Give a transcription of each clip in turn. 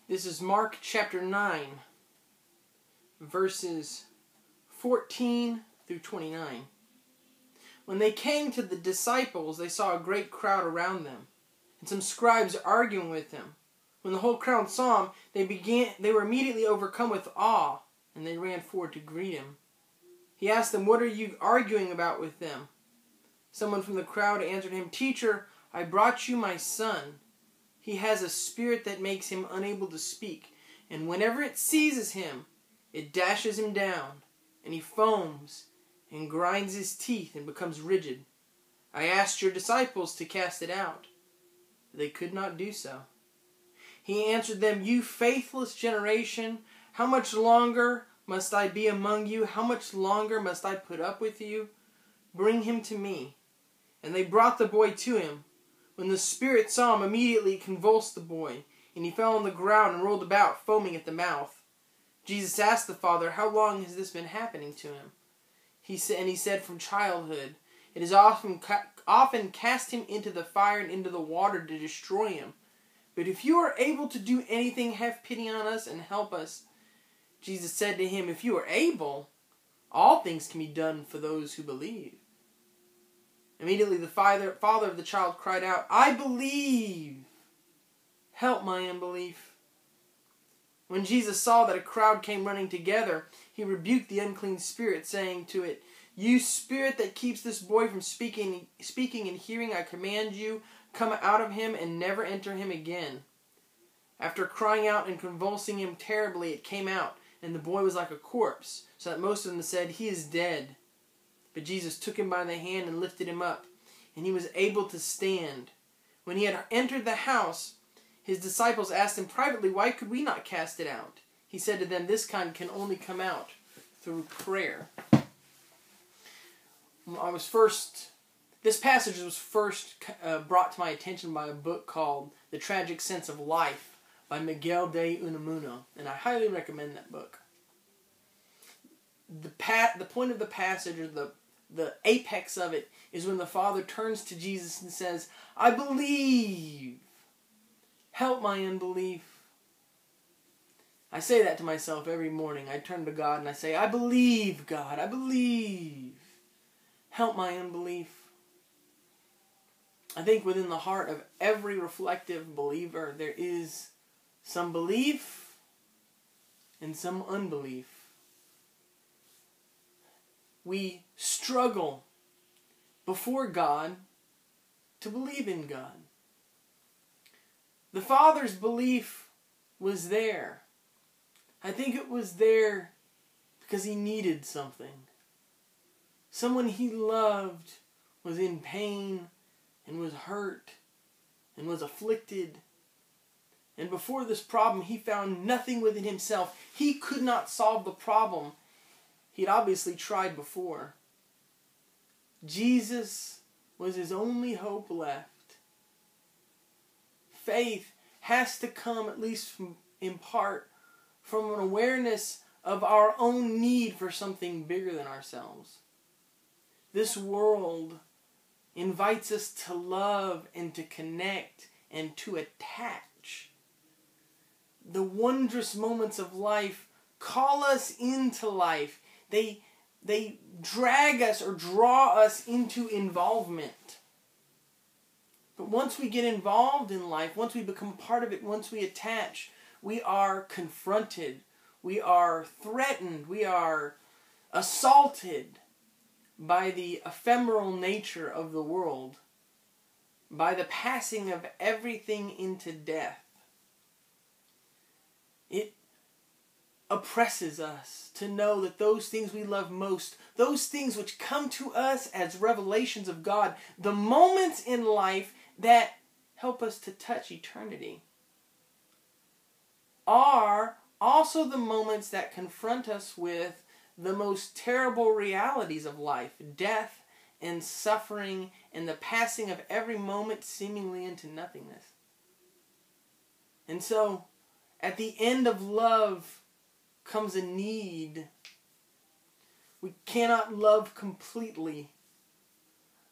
This is Mark chapter 9, verses 14 through 29. When they came to the disciples, they saw a great crowd around them, and some scribes arguing with them. When the whole crowd saw him, they were immediately overcome with awe, and they ran forward to greet him. He asked them, "What are you arguing about with them?" Someone from the crowd answered him, "Teacher, I brought you my son. He has a spirit that makes him unable to speak, and whenever it seizes him, it dashes him down, and he foams and grinds his teeth and becomes rigid. I asked your disciples to cast it out, but they could not do so." He answered them, "You faithless generation, how much longer must I be among you? How much longer must I put up with you? Bring him to me." And they brought the boy to him. When the spirit saw him, immediately it convulsed the boy, and he fell on the ground and rolled about, foaming at the mouth. Jesus asked the father, "How long has this been happening to him?" He said, "From childhood. It has often cast him into the fire and into the water to destroy him. But if you are able to do anything, have pity on us and help us." Jesus said to him, "If you are able, all things can be done for those who believe." Immediately the father of the child cried out, "I believe. Help my unbelief." When Jesus saw that a crowd came running together, he rebuked the unclean spirit, saying to it, "You spirit that keeps this boy from speaking and hearing, I command you, come out of him and never enter him again." After crying out and convulsing him terribly, it came out, and the boy was like a corpse, so that most of them said, "He is dead." But Jesus took him by the hand and lifted him up, and he was able to stand. When he had entered the house, his disciples asked him privately, "Why could we not cast it out?" He said to them, "This kind can only come out through prayer." This passage was first brought to my attention by a book called The Tragic Sense of Life by Miguel de Unamuno, and I highly recommend that book. The point of the passage, or the apex of it, is when the father turns to Jesus and says, "I believe. Help my unbelief." I say that to myself every morning. I turn to God and I say, "I believe, God, I believe. Help my unbelief." I think within the heart of every reflective believer, there is some belief and some unbelief. We struggle before God to believe in God. The father's belief was there. I think it was there because he needed something. Someone he loved was in pain and was hurt and was afflicted. And before this problem, he found nothing within himself. He could not solve the problem. He'd obviously tried before. Jesus was his only hope left. Faith has to come, at least in part, from an awareness of our own need for something bigger than ourselves. This world invites us to love and to connect and to attach. The wondrous moments of life call us into life. They drag us or draw us into involvement. But once we get involved in life, once we become part of it, once we attach, we are confronted, we are threatened, we are assaulted by the ephemeral nature of the world, by the passing of everything into death. It oppresses us to know that those things we love most, those things which come to us as revelations of God, the moments in life that help us to touch eternity, are also the moments that confront us with the most terrible realities of life, death and suffering and the passing of every moment seemingly into nothingness. And so, at the end of love comes a need. We cannot love completely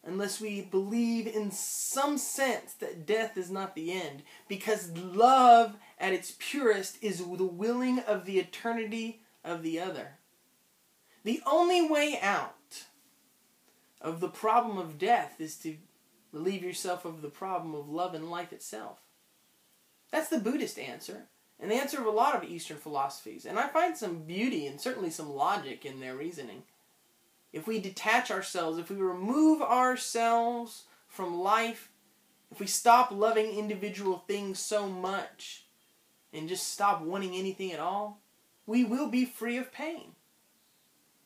unless we believe in some sense that death is not the end, because love at its purest is the willing of the eternity of the other. The only way out of the problem of death is to relieve yourself of the problem of love and life itself. That's the Buddhist answer, and the answer of a lot of Eastern philosophies. And I find some beauty and certainly some logic in their reasoning. If we detach ourselves, if we remove ourselves from life, if we stop loving individual things so much and just stop wanting anything at all, we will be free of pain.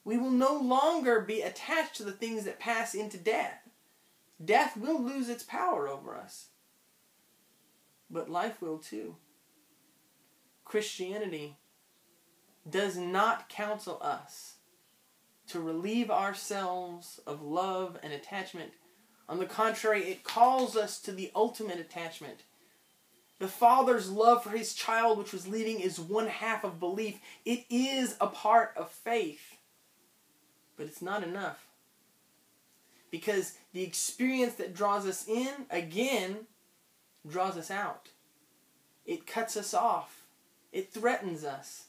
We will no longer be attached to the things that pass into death. Death will lose its power over us. But life will too. Christianity does not counsel us to relieve ourselves of love and attachment. On the contrary, it calls us to the ultimate attachment. The Father's love for His child, which was leaving, is one half of belief. It is a part of faith. But it's not enough. Because the experience that draws us in, again, draws us out. It cuts us off. It threatens us.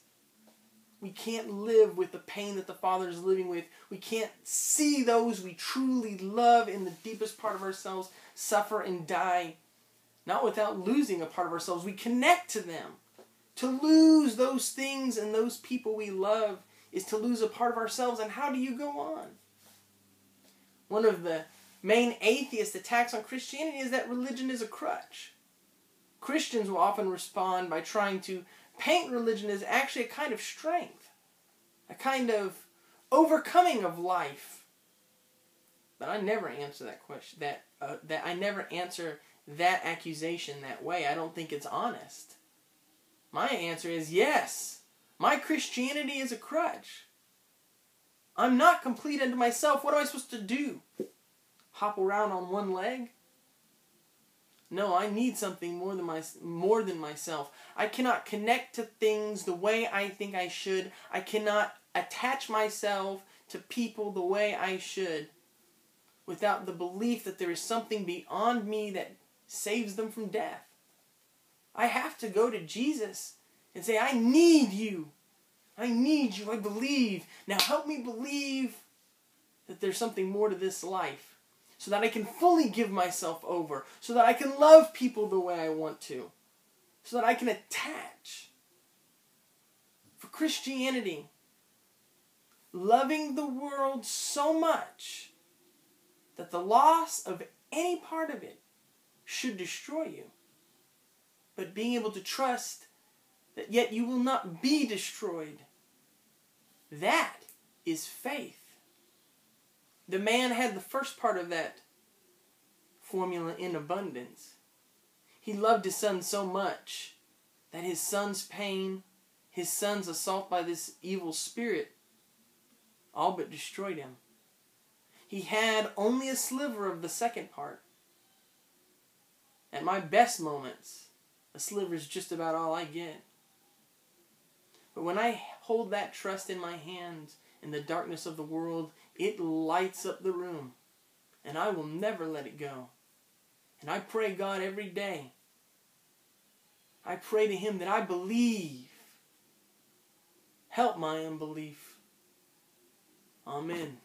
We can't live with the pain that the Father is living with. We can't see those we truly love in the deepest part of ourselves suffer and die, not without losing a part of ourselves. We connect to them. To lose those things and those people we love is to lose a part of ourselves. And how do you go on? One of the main atheist attacks on Christianity is that religion is a crutch. Christians will often respond by trying to paint religion as actually a kind of strength, a kind of overcoming of life. But I never answer that question. I never answer that accusation that way. I don't think it's honest. My answer is yes. My Christianity is a crutch. I'm not complete unto myself. What am I supposed to do? Hop around on one leg? No, I need something more than myself. I cannot connect to things the way I think I should. I cannot attach myself to people the way I should without the belief that there is something beyond me that saves them from death. I have to go to Jesus and say, I need you. I need you. I believe. Now help me believe that there's something more to this life, so that I can fully give myself over, so that I can love people the way I want to, so that I can attach. For Christianity, loving the world so much that the loss of any part of it should destroy you, but being able to trust that yet you will not be destroyed, that is faith. The man had the first part of that formula in abundance. He loved his son so much that his son's pain, his son's assault by this evil spirit, all but destroyed him. He had only a sliver of the second part. At my best moments, a sliver is just about all I get. But when I hold that trust in my hands in the darkness of the world, it lights up the room. And I will never let it go. And I pray God every day. I pray to Him that I believe. Help my unbelief. Amen.